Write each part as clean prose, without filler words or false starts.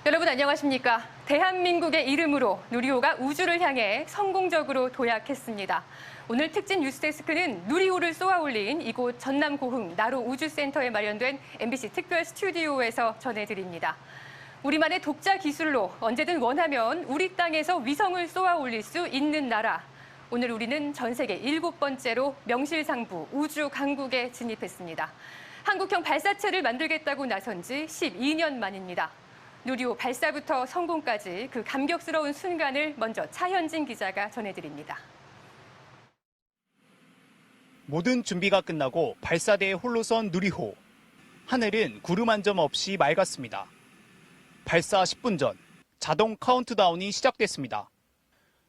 여러분 안녕하십니까? 대한민국의 이름으로 누리호가 우주를 향해 성공적으로 도약했습니다. 오늘 특집 뉴스데스크는 누리호를 쏘아올린 이곳 전남 고흥 나로 우주센터에 마련된 MBC 특별 스튜디오에서 전해드립니다. 우리만의 독자 기술로 언제든 원하면 우리 땅에서 위성을 쏘아올릴 수 있는 나라. 오늘 우리는 전 세계 7번째로 명실상부 우주 강국에 진입했습니다. 한국형 발사체를 만들겠다고 나선 지 12년 만입니다. 누리호 발사부터 성공까지 그 감격스러운 순간을 먼저 차현진 기자가 전해드립니다. 모든 준비가 끝나고 발사대에 홀로 선 누리호. 하늘은 구름 한 점 없이 맑았습니다. 발사 10분 전 자동 카운트다운이 시작됐습니다.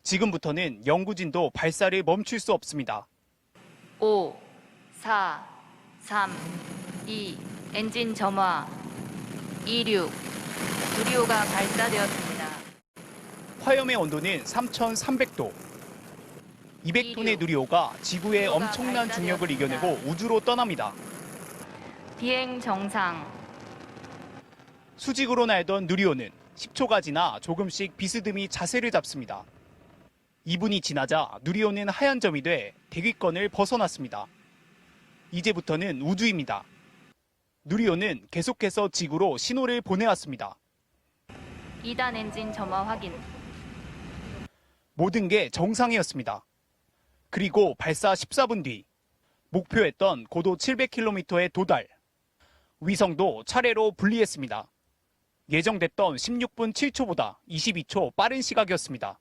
지금부터는 연구진도 발사를 멈출 수 없습니다. 5, 4, 3, 2, 엔진 점화, 26, 누리호가 발사되었습니다. 화염의 온도는 3,300도. 200톤의 누리호가 지구의 엄청난 중력을 이겨내고 우주로 떠납니다. 비행 정상. 수직으로 날던 누리호는 10초가 지나 조금씩 비스듬히 자세를 잡습니다. 2분이 지나자 누리호는 하얀 점이 돼 대기권을 벗어났습니다. 이제부터는 우주입니다. 누리호는 계속해서 지구로 신호를 보내왔습니다. 2단 엔진 점화 확인. 모든 게 정상이었습니다. 그리고 발사 14분 뒤 목표했던 고도 700km의 도달. 위성도 차례로 분리했습니다. 예정됐던 16분 7초보다 22초 빠른 시각이었습니다.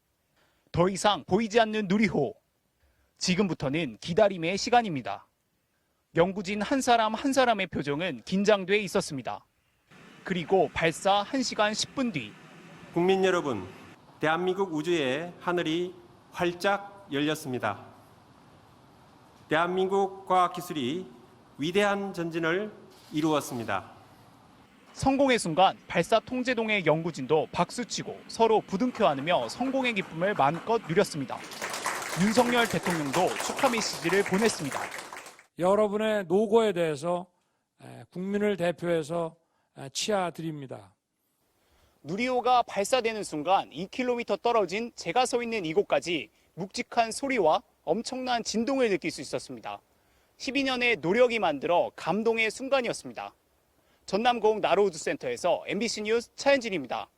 더 이상 보이지 않는 누리호. 지금부터는 기다림의 시간입니다. 연구진 한 사람 한 사람의 표정은 긴장돼 있었습니다. 그리고 발사 1시간 10분 뒤. 국민 여러분, 대한민국 우주의 하늘이 활짝 열렸습니다. 대한민국 과학기술이 위대한 전진을 이루었습니다. 성공의 순간 발사 통제동의 연구진도 박수치고 서로 부둥켜 안으며 성공의 기쁨을 마음껏 누렸습니다. 윤석열 대통령도 축하 메시지를 보냈습니다. 여러분의 노고에 대해서 국민을 대표해서 치아드립니다. 누리호가 발사되는 순간 2km 떨어진 제가 서 있는 이곳까지 묵직한 소리와 엄청난 진동을 느낄 수 있었습니다. 12년의 노력이 만들어 감동의 순간이었습니다. 전남 고흥 나로우주센터에서 MBC 뉴스 차현진입니다.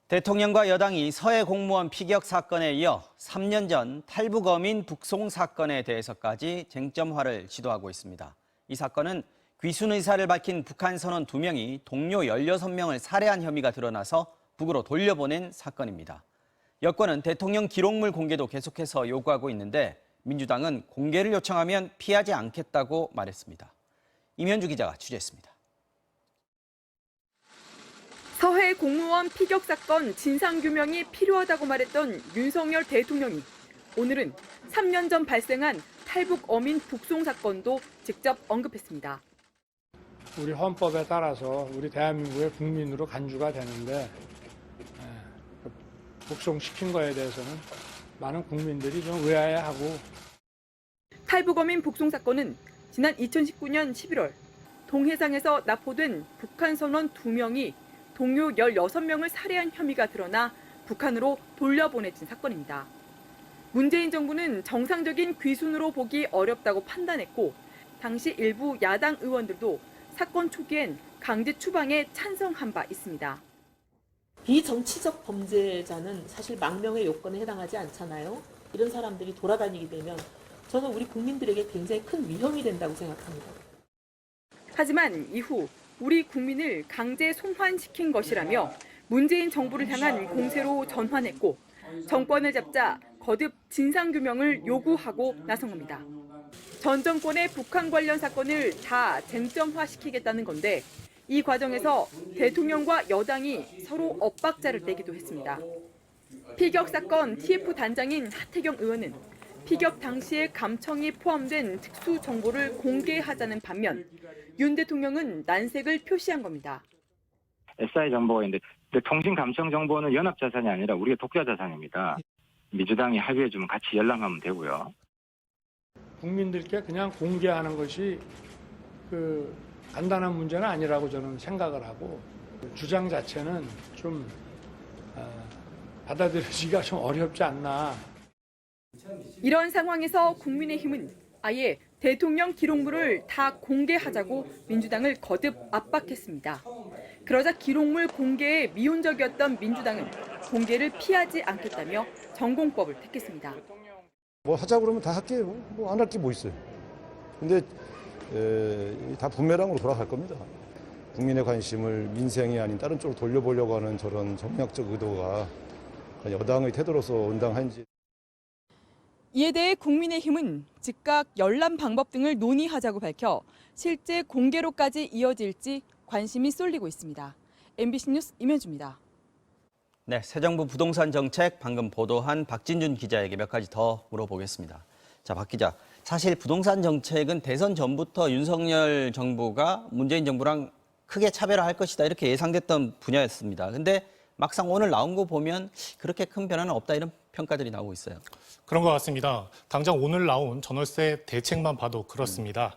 대통령과 여당이 서해 공무원 피격 사건에 이어 3년 전 탈북 어민 북송 사건에 대해서까지 쟁점화를 시도하고 있습니다. 이 사건은 귀순 의사를 밝힌 북한 선원 2명이 동료 16명을 살해한 혐의가 드러나서 북으로 돌려보낸 사건입니다. 여권은 대통령 기록물 공개도 계속해서 요구하고 있는데 민주당은 공개를 요청하면 피하지 않겠다고 말했습니다. 임현주 기자가 취재했습니다. 서해 공무원 피격 사건 진상규명이 필요하다고 말했던 윤석열 대통령이 오늘은 3년 전 발생한 탈북 어민 북송 사건도 직접 언급했습니다. 우리 헌법에 따라서 우리 대한민국의 국민으로 간주가 되는데 북송시킨 거에 대해서는 많은 국민들이 좀 의아해하고. 탈북 어민 북송 사건은 지난 2019년 11월 동해상에서 납포된 북한 선원 2명이 동료 16명을 살해한 혐의가 드러나 북한으로 돌려보내진 사건입니다. 문재인 정부는 정상적인 귀순으로 보기 어렵다고 판단했고 당시 일부 야당 의원들도 사건 초기엔 강제 추방에 찬성한 바 있습니다. 비정치적 범죄자는 사실 망명의 요건에 해당하지 않잖아요. 이런 사람들이 돌아다니게 되면 저는 우리 국민들에게 굉장히 큰 위험이 된다고 생각합니다. 하지만 이후 우리 국민을 강제 송환시킨 것이라며 문재인 정부를 향한 공세로 전환했고 정권을 잡자 거듭 진상규명을 요구하고 나선 겁니다. 전 정권의 북한 관련 사건을 다 쟁점화시키겠다는 건데 이 과정에서 대통령과 여당이 서로 엇박자를 내기도 했습니다. 피격 사건 TF 단장인 하태경 의원은 피격 당시의 감청이 포함된 특수 정보를 공개하자는 반면 윤 대통령은 난색을 표시한 겁니다. SI 정보가 있는데 통신 감청 정보는 연합 자산이 아니라 우리의 독자 자산입니다. 민주당이 합의해주면 같이 열람하면 되고요. 국민들께 그냥 공개하는 것이 간단한 문제는 아니라고 저는 생각을 하고 주장 자체는 좀 받아들여지기가 좀 어렵지 않나. 이런 상황에서 국민의힘은 아예 대통령 기록물을 다 공개하자고 민주당을 거듭 압박했습니다. 그러자 기록물 공개에 미온적이었던 민주당은 공개를 피하지 않겠다며 전공법을 택했습니다. 뭐 하자 그러면 다 할게요. 뭐 안 할 게 뭐 있어요. 근데 다 부메랑으로 돌아갈 겁니다. 국민의 관심을 민생이 아닌 다른 쪽으로 돌려보려고 하는 저런 정략적 의도가 여당의 태도로서 온당한지. 이에 대해 국민의힘은 즉각 열람 방법 등을 논의하자고 밝혀 실제 공개로까지 이어질지 관심이 쏠리고 있습니다. MBC 뉴스 임현주입니다. 네, 새 정부 부동산 정책 방금 보도한 박진준 기자에게 몇 가지 더 물어보겠습니다. 자, 박 기자, 사실 부동산 정책은 대선 전부터 윤석열 정부가 문재인 정부랑 크게 차별화할 것이다 이렇게 예상됐던 분야였습니다. 근데 막상 오늘 나온 거 보면 그렇게 큰 변화는 없다 이런 평가들이 나오고 있어요. 그런 것 같습니다. 당장 오늘 나온 전월세 대책만 봐도 그렇습니다.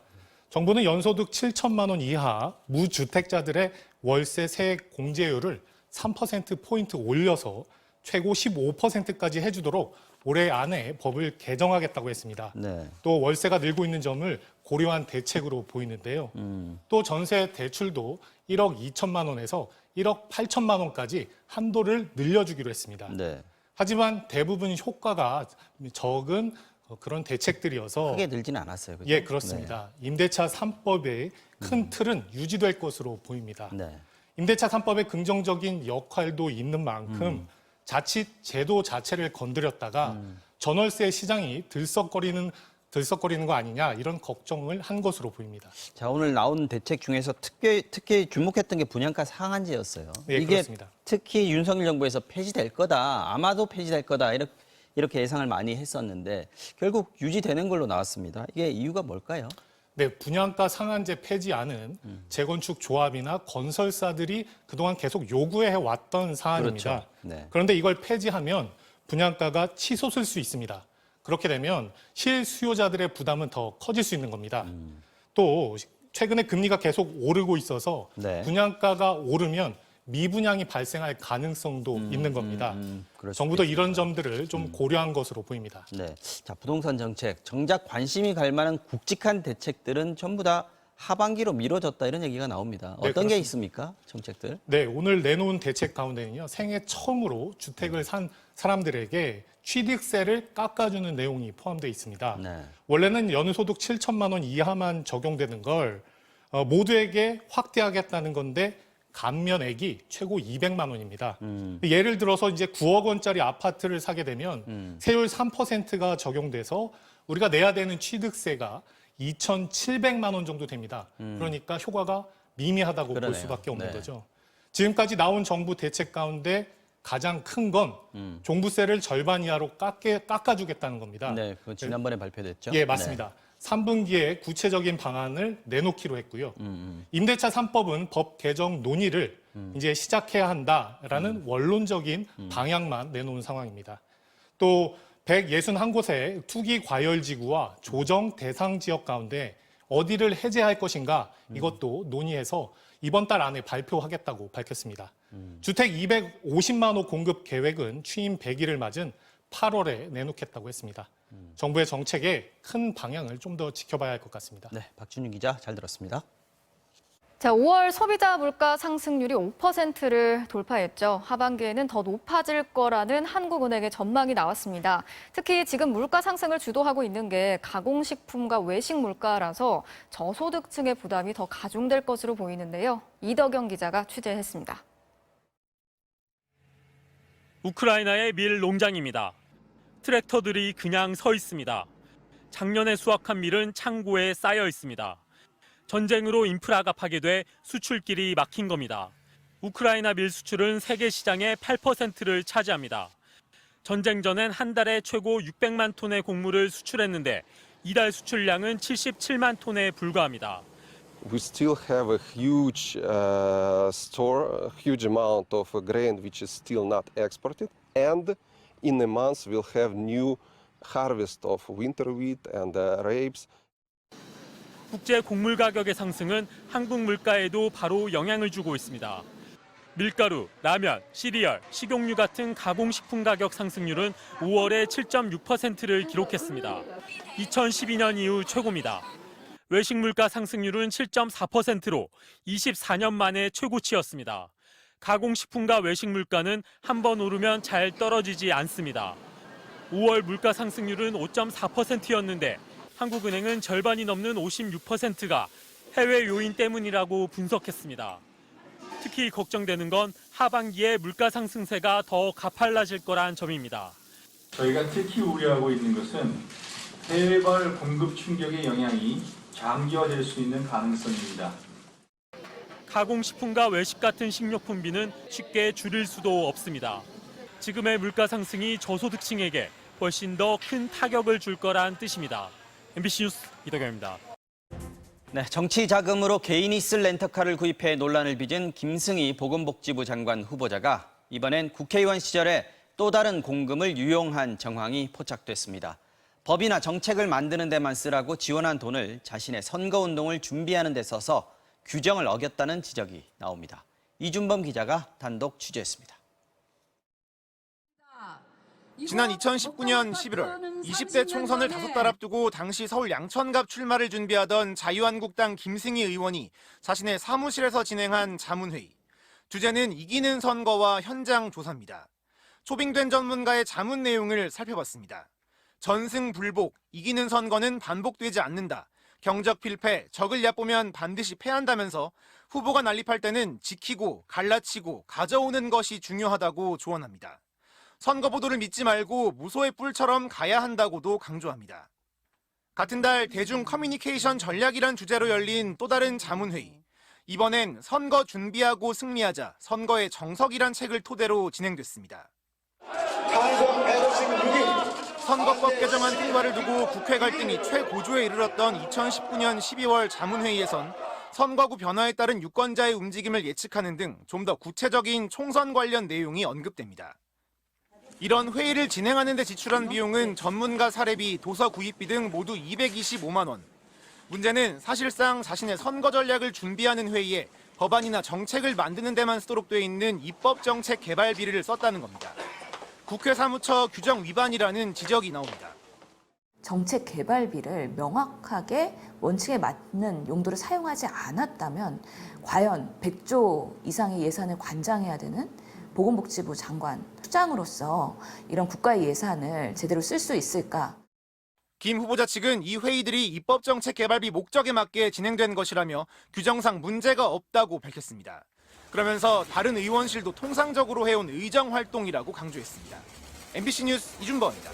정부는 연소득 7천만 원 이하 무주택자들의 월세 세액 공제율을 3%포인트 올려서 최고 15%까지 해주도록 올해 안에 법을 개정하겠다고 했습니다. 네. 또 월세가 늘고 있는 점을 고려한 대책으로 보이는데요. 또 전세 대출도 1억 2천만 원에서 1억 8천만 원까지 한도를 늘려주기로 했습니다. 네. 하지만 대부분 효과가 적은 그런 대책들이어서 크게 늘지는 않았어요. 그렇죠? 예, 그렇습니다. 임대차 3법의 큰 틀은 유지될 것으로 보입니다. 네. 임대차 3법의 긍정적인 역할도 있는 만큼 자칫 제도 자체를 건드렸다가 전월세 시장이 들썩거리는 거 아니냐 이런 걱정을 한 것으로 보입니다. 자, 오늘 나온 대책 중에서 특히 주목했던 게 분양가 상한제였어요. 네, 이게 그렇습니다. 특히 윤석열 정부에서 폐지될 거다, 아마도 폐지될 거다 이렇게 예상을 많이 했었는데 결국 유지되는 걸로 나왔습니다. 이게 이유가 뭘까요? 네, 분양가 상한제 폐지안은 재건축 조합이나 건설사들이 그동안 계속 요구해 왔던 사안입니다. 그렇죠. 네. 그런데 이걸 폐지하면 분양가가 치솟을 수 있습니다. 그렇게 되면 실수요자들의 부담은 더 커질 수 있는 겁니다. 또 최근에 금리가 계속 오르고 있어서 네. 분양가가 오르면 미분양이 발생할 가능성도 있는 겁니다. 그럴 수도 정부도 있습니다. 이런 점들을 좀 고려한 것으로 보입니다. 네. 자, 부동산 정책, 정작 관심이 갈 만한 굵직한 대책들은 전부 다 하반기로 미뤄졌다 이런 얘기가 나옵니다. 네, 어떤 게 그렇습니다. 있습니까? 정책들? 네, 오늘 내놓은 대책 가운데는요. 생애 처음으로 주택을 산 사람들에게 취득세를 깎아주는 내용이 포함되어 있습니다. 네. 원래는 연소득 7천만 원 이하만 적용되는 걸 모두에게 확대하겠다는 건데 감면액이 최고 200만 원입니다. 예를 들어서 이제 9억 원짜리 아파트를 사게 되면 세율 3%가 적용돼서 우리가 내야 되는 취득세가 2,700만 원 정도 됩니다. 그러니까 효과가 미미하다고 그러네요. 볼 수밖에 없는 네. 거죠. 지금까지 나온 정부 대책 가운데 가장 큰 건 종부세를 절반 이하로 깎아주겠다는 겁니다. 네, 그건 지난번에 발표됐죠? 예, 맞습니다. 3분기에 구체적인 방안을 내놓기로 했고요. 임대차 3법은 법 개정 논의를 이제 시작해야 한다라는 원론적인 방향만 내놓은 상황입니다. 또 161곳의 투기 과열지구와 조정 대상 지역 가운데 어디를 해제할 것인가 이것도 논의해서 이번 달 안에 발표하겠다고 밝혔습니다. 주택 250만 호 공급 계획은 취임 100일을 맞은 8월에 내놓겠다고 했습니다. 정부의 정책의 큰 방향을 좀 더 지켜봐야 할 것 같습니다. 네, 박준윤 기자 잘 들었습니다. 자, 5월 소비자 물가 상승률이 5%를 돌파했죠. 하반기에는 더 높아질 거라는 한국은행의 전망이 나왔습니다. 특히 지금 물가 상승을 주도하고 있는 게 가공식품과 외식 물가라서 저소득층의 부담이 더 가중될 것으로 보이는데요. 이덕영 기자가 취재했습니다. 우크라이나의 밀 농장입니다. 트랙터들이 그냥 서 있습니다. 작년에 수확한 밀은 창고에 쌓여 있습니다. 전쟁으로 인프라가 파괴돼 수출길이 막힌 겁니다. 우크라이나 밀 수출은 세계 시장의 8%를 차지합니다. 전쟁 전엔 한 달에 최고 600만 톤의 곡물을 수출했는데 이달 수출량은 77만 톤에 불과합니다. We still have a huge store, a huge amount of grain which is still not exported, and in a month we'll have new harvest of winter wheat and rapes. 국제 곡물 가격의 상승은 한국 물가에도 바로 영향을 주고 있습니다. 밀가루, 라면, 시리얼, 식용유 같은 가공식품 가격 상승률은 5월에 7.6%를 기록했습니다. 2012년 이후 최고입니다. 외식 물가 상승률은 7.4%로 24년 만에 최고치였습니다. 가공식품과 외식 물가는 한 번 오르면 잘 떨어지지 않습니다. 5월 물가 상승률은 5.4%였는데 한국은행은 절반이 넘는 56%가 해외 요인 때문이라고 분석했습니다. 특히 걱정되는 건 하반기에 물가 상승세가 더 가팔라질 거란 점입니다. 저희가 특히 우려하고 있는 것은 해외발 공급 충격의 영향이 장기화될 수 있는 가능성입니다. 가공식품과 외식 같은 식료품비는 쉽게 줄일 수도 없습니다. 지금의 물가 상승이 저소득층에게 훨씬 더 큰 타격을 줄 거란 뜻입니다. MBC 뉴스 이덕영입니다. 네, 정치 자금으로 개인이 쓸 렌터카를 구입해 논란을 빚은 김승희 보건복지부 장관 후보자가 이번엔 국회의원 시절에 또 다른 공금을 유용한 정황이 포착됐습니다. 법이나 정책을 만드는 데만 쓰라고 지원한 돈을 자신의 선거운동을 준비하는 데 써서 규정을 어겼다는 지적이 나옵니다. 이준범 기자가 단독 취재했습니다. 지난 2019년 11월 20대 총선을 5달 앞두고 당시 서울 양천갑 출마를 준비하던 자유한국당 김승희 의원이 자신의 사무실에서 진행한 자문회의. 주제는 이기는 선거와 현장 조사입니다. 초빙된 전문가의 자문 내용을 살펴봤습니다. 전승불복, 이기는 선거는 반복되지 않는다. 경적 필패, 적을 얕보면 반드시 패한다면서 후보가 난립할 때는 지키고 갈라치고 가져오는 것이 중요하다고 조언합니다. 선거보도를 믿지 말고 무소의 뿔처럼 가야 한다고도 강조합니다. 같은 달 대중 커뮤니케이션 전략이란 주제로 열린 또 다른 자문회의. 이번엔 선거 준비하고 승리하자, 선거의 정석이란 책을 토대로 진행됐습니다. 선거법 개정안 통과를 두고 국회 갈등이 최고조에 이르렀던 2019년 12월 자문회의에선 선거구 변화에 따른 유권자의 움직임을 예측하는 등 좀 더 구체적인 총선 관련 내용이 언급됩니다. 이런 회의를 진행하는 데 지출한 비용은 전문가 사례비, 도서 구입비 등 모두 225만 원. 문제는 사실상 자신의 선거 전략을 준비하는 회의에 법안이나 정책을 만드는 데만 쓰도록 돼 있는 입법정책 개발비를 썼다는 겁니다. 국회 사무처 규정 위반이라는 지적이 나옵니다. 정책 개발비를 명확하게 원칙에 맞는 용도로 사용하지 않았다면 과연 100조 이상의 예산을 관장해야 되는 보건복지부 장관 수장으로서 이런 국가의 예산을 제대로 쓸 수 있을까? 김 후보자 측은 이 회의들이 입법정책 개발비 목적에 맞게 진행된 것이라며 규정상 문제가 없다고 밝혔습니다. 그러면서 다른 의원실도 통상적으로 해온 의정 활동이라고 강조했습니다. MBC 뉴스 이준범입니다.